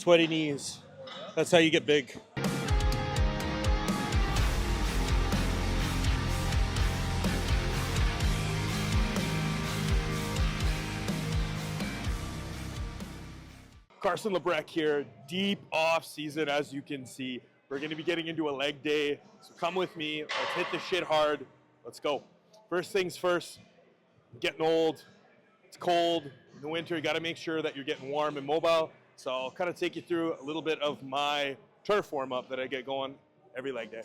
sweaty knees. That's how you get big. Carson Labrecque here, deep off season as you can see. We're gonna be getting into a leg day, so come with me, let's hit the shit hard, let's go. First things first, I'm getting old, it's cold, in the winter you gotta make sure that you're getting warm and mobile, so I'll kind of take you through a little bit of my turf warm up that I get going every leg day.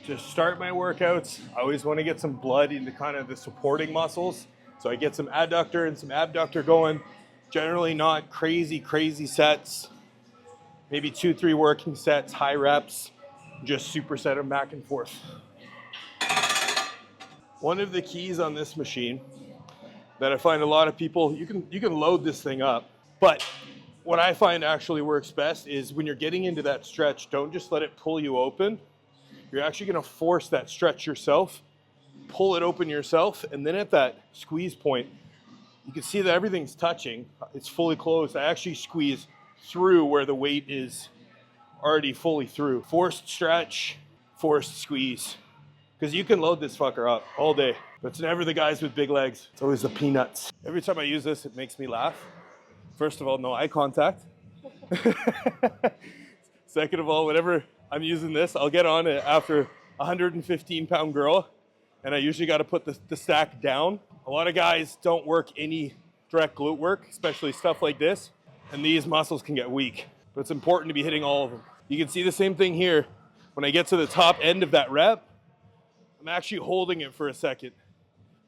To start my workouts, I always want to get some blood into kind of the supporting muscles. So I get some adductor and some abductor going. Generally not crazy sets. Maybe 2-3 working sets, high reps. Just superset them back and forth. One of the keys on this machine that I find a lot of people, you can load this thing up, but what I find actually works best is when you're getting into that stretch, don't just let it pull you open. You're actually gonna force that stretch yourself, pull it open yourself, and then at that squeeze point, you can see that everything's touching. It's fully closed. I actually squeeze through where the weight is already fully through. Forced stretch, forced squeeze. Because you can load this fucker up all day. But it's never the guys with big legs. It's always the peanuts. Every time I use this, it makes me laugh. First of all, no eye contact. Second of all, whenever I'm using this, I'll get on it after a 115-pound girl, and I usually got to put the stack down. A lot of guys don't work any direct glute work, especially stuff like this, and these muscles can get weak, but it's important to be hitting all of them. You can see the same thing here. When I get to the top end of that rep, I'm actually holding it for a second.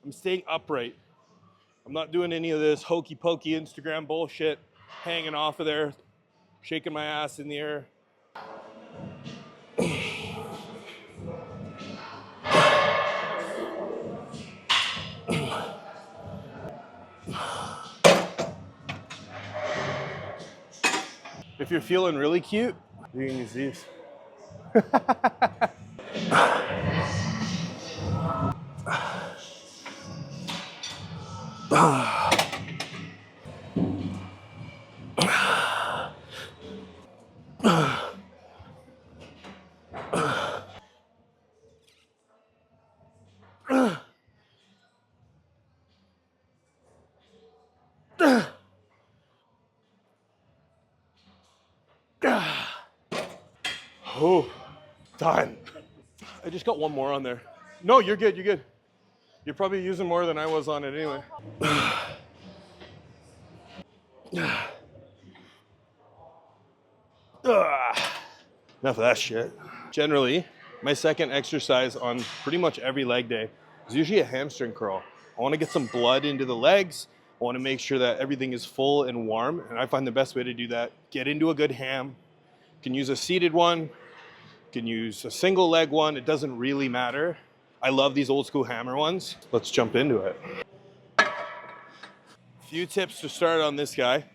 I'm staying upright. I'm not doing any of this hokey pokey Instagram bullshit, hanging off of there, shaking my ass in the air. If you're feeling really cute, you can use these. Oh, done. I just got one more on there. No, you're good, you're good. You're probably using more than I was on it anyway. Enough of that shit. Generally, my second exercise on pretty much every leg day is usually a hamstring curl. I want to get some blood into the legs. I want to make sure that everything is full and warm, and I find the best way to do that, get into a good ham. You can use a seated one, you can use a single leg one, it doesn't really matter. I love these old school hammer ones. Let's jump into it. A few tips to start on this guy.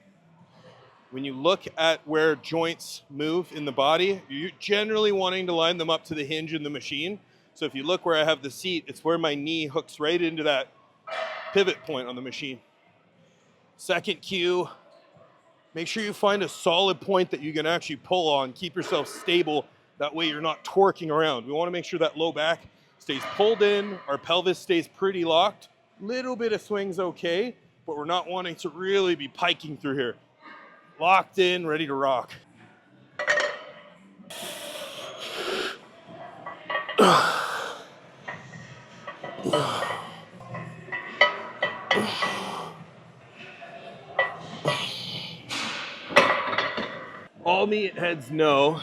When you look at where joints move in the body, you're generally wanting to line them up to the hinge in the machine. So if you look where I have the seat, it's where my knee hooks right into that pivot point on the machine. Second cue, make sure you find a solid point that you can actually pull on. Keep yourself stable. That way you're not torquing around. We want to make sure that low back stays pulled in, our pelvis stays pretty locked. Little bit of swing's okay, but we're not wanting to really be piking through here. Locked in, ready to rock. All meatheads know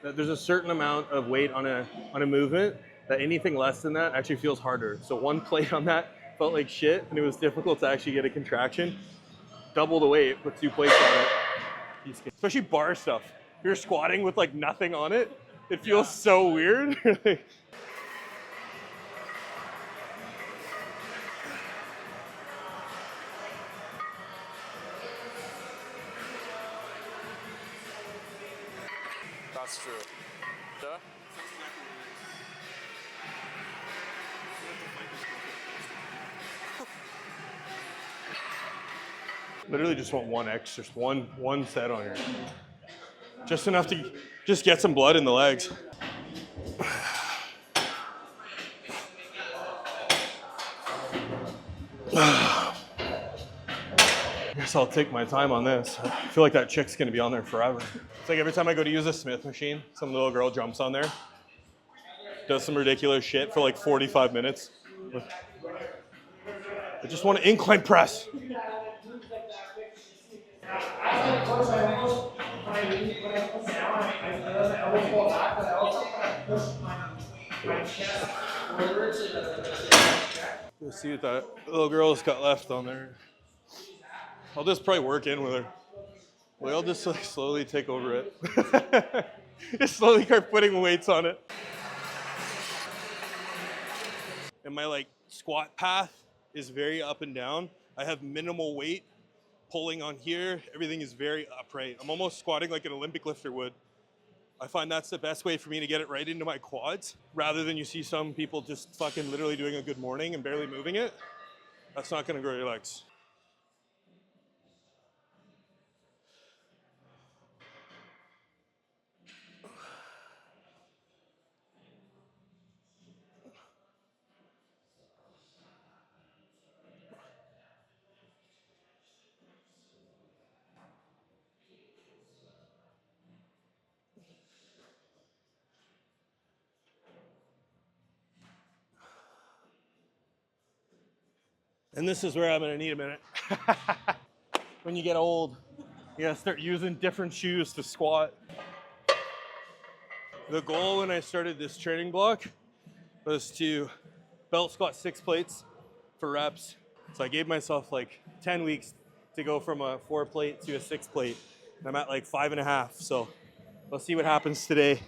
that there's a certain amount of weight on a movement that anything less than that actually feels harder. So one plate on that felt like shit, and it was difficult to actually get a contraction. Double the weight, put 2 plates on it. Especially bar stuff. If you're squatting with like nothing on it, it feels so weird. That's true. Yeah? Literally just want one extra, one set on here. Just enough to just get some blood in the legs. I guess I'll take my time on this. I feel like that chick's gonna be on there forever. It's like every time I go to use a Smith machine, some little girl jumps on there, does some ridiculous shit for like 45 minutes. I just want to incline press. Let's see what that little girl's got left on there. I'll just probably work in with her. Like, I'll just like slowly take over it. Just slowly start putting weights on it. And my like squat path is very up and down. I have minimal weight pulling on here. Everything is very upright. I'm almost squatting like an Olympic lifter would. I find that's the best way for me to get it right into my quads, rather than you see some people just fucking literally doing a good morning and barely moving it. That's not gonna grow your legs. And this is where I'm gonna need a minute. When you get old, you gotta start using different shoes to squat. The goal when I started this training block was to belt squat 6 plates for reps. So I gave myself like 10 weeks to go from a 4 plate to a 6 plate. I'm at like 5.5, so let's see what happens today.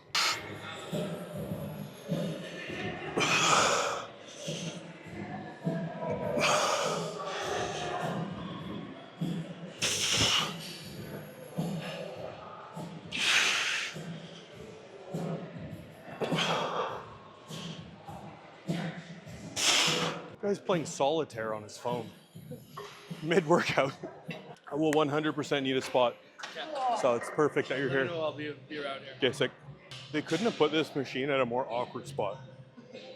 Guy's playing solitaire on his phone mid-workout. I will 100% need a spot. Yeah. So it's perfect that you're here. I'll be around here. Okay, sick. They couldn't have put this machine at a more awkward spot.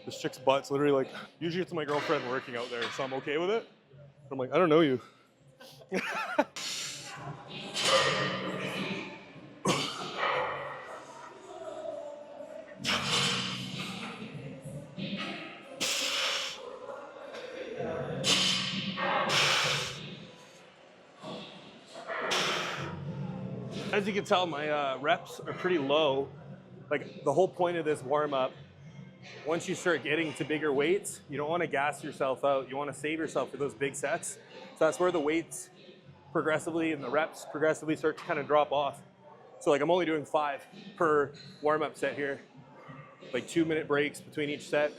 This chick's butt's literally like, usually it's my girlfriend working out there, so I'm okay with it. I'm like, I don't know you. As you can tell, my reps are pretty low. Like the whole point of this warm up, once you start getting to bigger weights, you don't want to gas yourself out. You want to save yourself for those big sets. So that's where the weights progressively and the reps progressively start to kind of drop off. So like I'm only doing 5 per warm up set here, like 2-minute breaks between each set.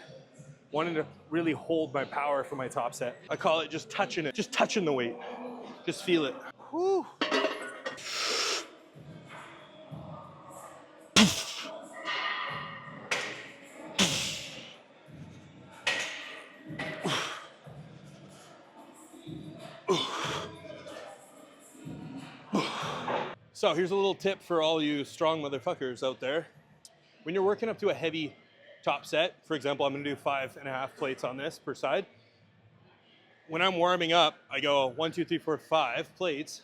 Wanting to really hold my power for my top set. I call it just touching it, just touching the weight. Just feel it. Whew. So here's a little tip for all you strong motherfuckers out there. When you're working up to a heavy top set, for example, I'm gonna do 5.5 plates on this per side. When I'm warming up, I go 1, 2, 3, 4, 5 plates,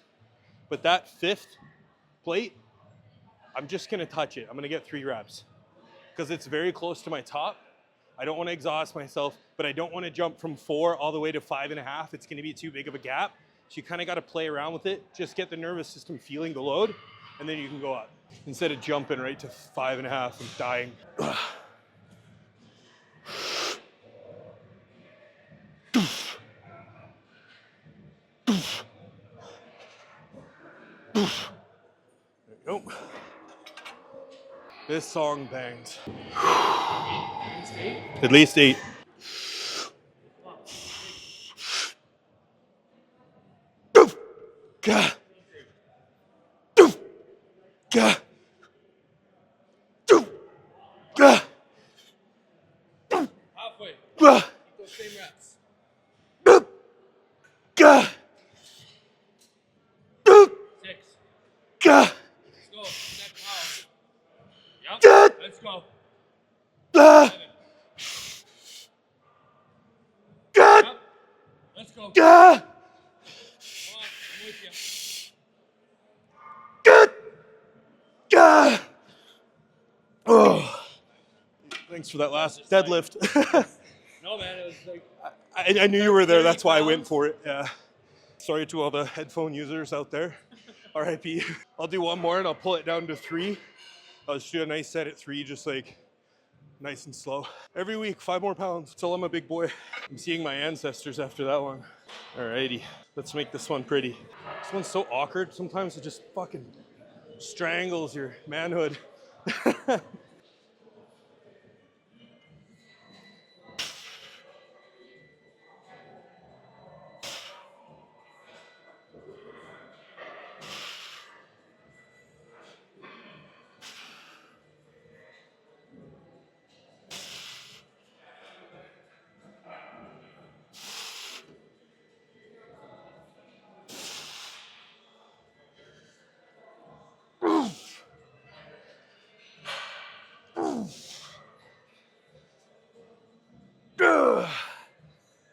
but that 5th plate, I'm just gonna touch it. I'm gonna get 3 reps because it's very close to my top. I don't wanna exhaust myself, but I don't wanna jump from 4 all the way to 5.5. It's gonna be too big of a gap. So you kind of got to play around with it. Just get the nervous system feeling the load, and then you can go up. Instead of jumping right to 5.5 and dying. There you go. This song bangs. At least 8. Gah. Gah. Gah! Let's go. Set power. Yep. Gah! Let's go. Gah! 7. Gah! Yep. Let's go. Come Gah! on. I'm with you. Gah! Gah! Oh. Thanks for that last deadlift. No, man. It was like. I knew you were there. That's why I went for it. Yeah. Sorry to all the headphone users out there. RIP. I'll do one more and I'll pull it down to 3. I'll just do a nice set at 3, just like nice and slow. Every week, 5 more pounds till I'm a big boy. I'm seeing my ancestors after that one. Alrighty, let's make this one pretty. This one's so awkward. Sometimes it just fucking strangles your manhood.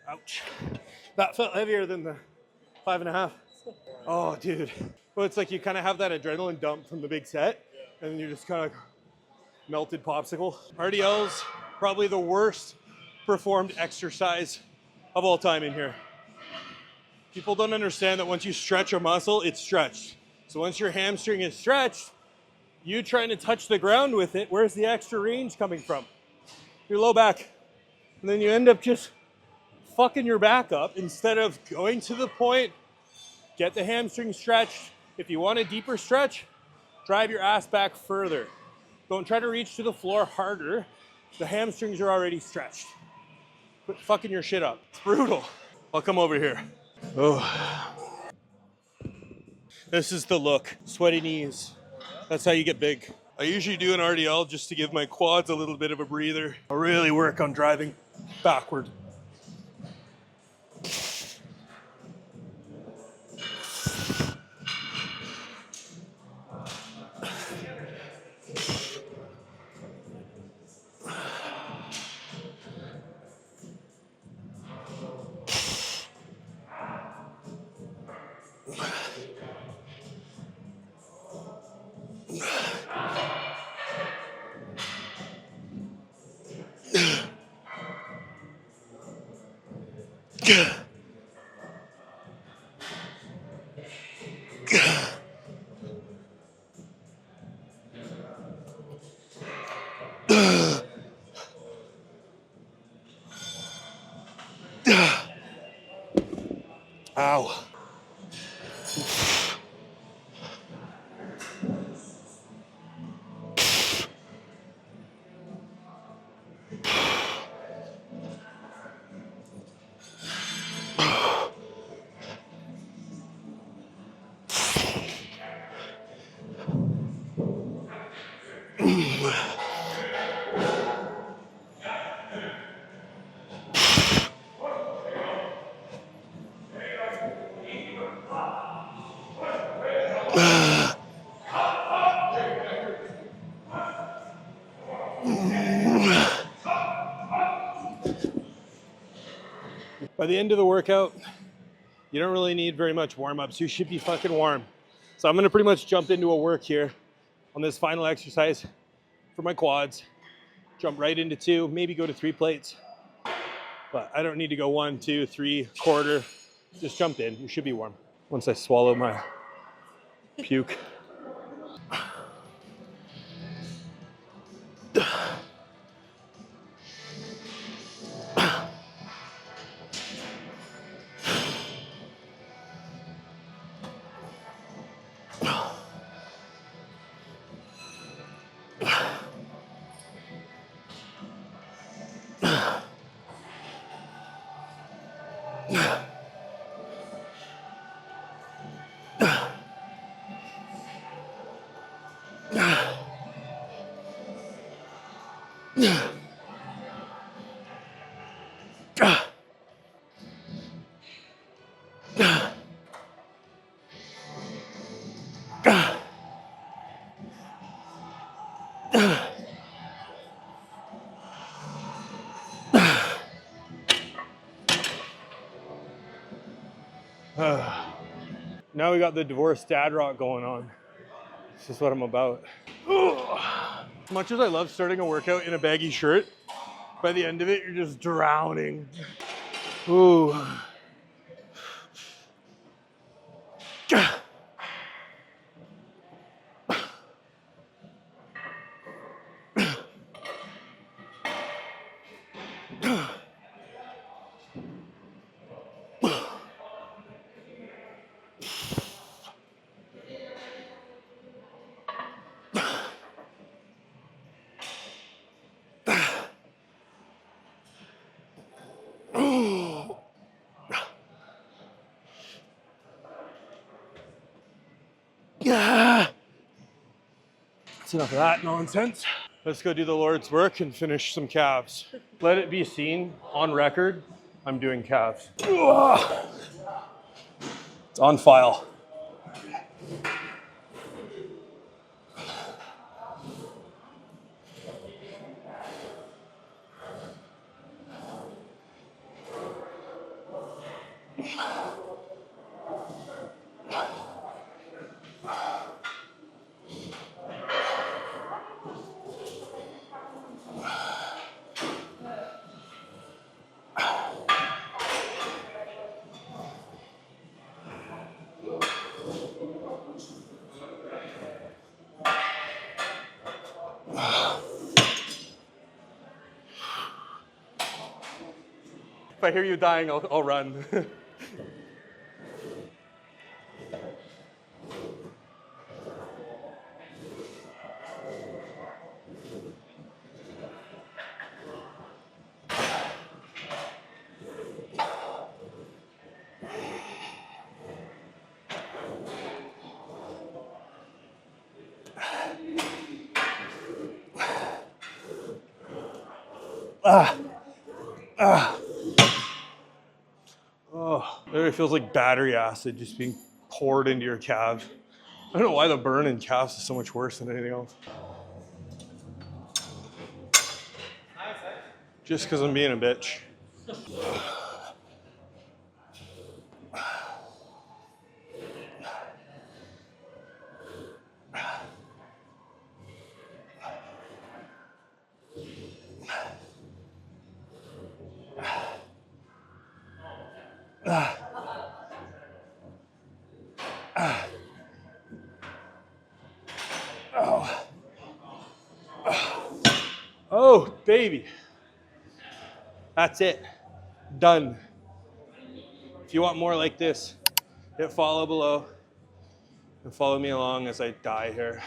Ouch. That felt heavier than the 5.5. Oh, dude. Well, it's like you kind of have that adrenaline dump from the big set, and then you're just kind of melted popsicle. RDL's probably the worst performed exercise of all time in here. People don't understand that once you stretch a muscle, it's stretched. So once your hamstring is stretched, you trying to touch the ground with it, where's the extra range coming from? Your low back. And then you end up just fucking your back up instead of going to the point, get the hamstring stretched. If you want a deeper stretch, drive your ass back further. Don't try to reach to the floor harder. The hamstrings are already stretched. Quit fucking your shit up. It's brutal. I'll come over here. Oh. This is the look. Sweaty knees. That's how you get big. I usually do an RDL just to give my quads a little bit of a breather. I'll really work on driving backward. Ow. By the end of the workout, you don't really need very much warm-ups. You should be fucking warm. So I'm gonna pretty much jump into a work here on this final exercise for my quads. Jump right into 2, maybe go to 3 plates. But I don't need to go 1, 2, 3, quarter. Just jump in, you should be warm. Once I swallow my puke. Now we got the divorced dad rock going on. This is what I'm about. As much as I love starting a workout in a baggy shirt, by the end of it, you're just drowning. Ooh. Yeah. That's enough of that nonsense. Let's go do the Lord's work and finish some calves. Let it be seen on record, I'm doing calves. Ugh. It's on file. If I hear you dying, I'll run. Oh, it feels like battery acid just being poured into your calf. I don't know why the burn in calves is so much worse than anything else. Just because I'm being a bitch. Oh, baby. That's it. Done. If you want more like this, hit follow below and follow me along as I die here.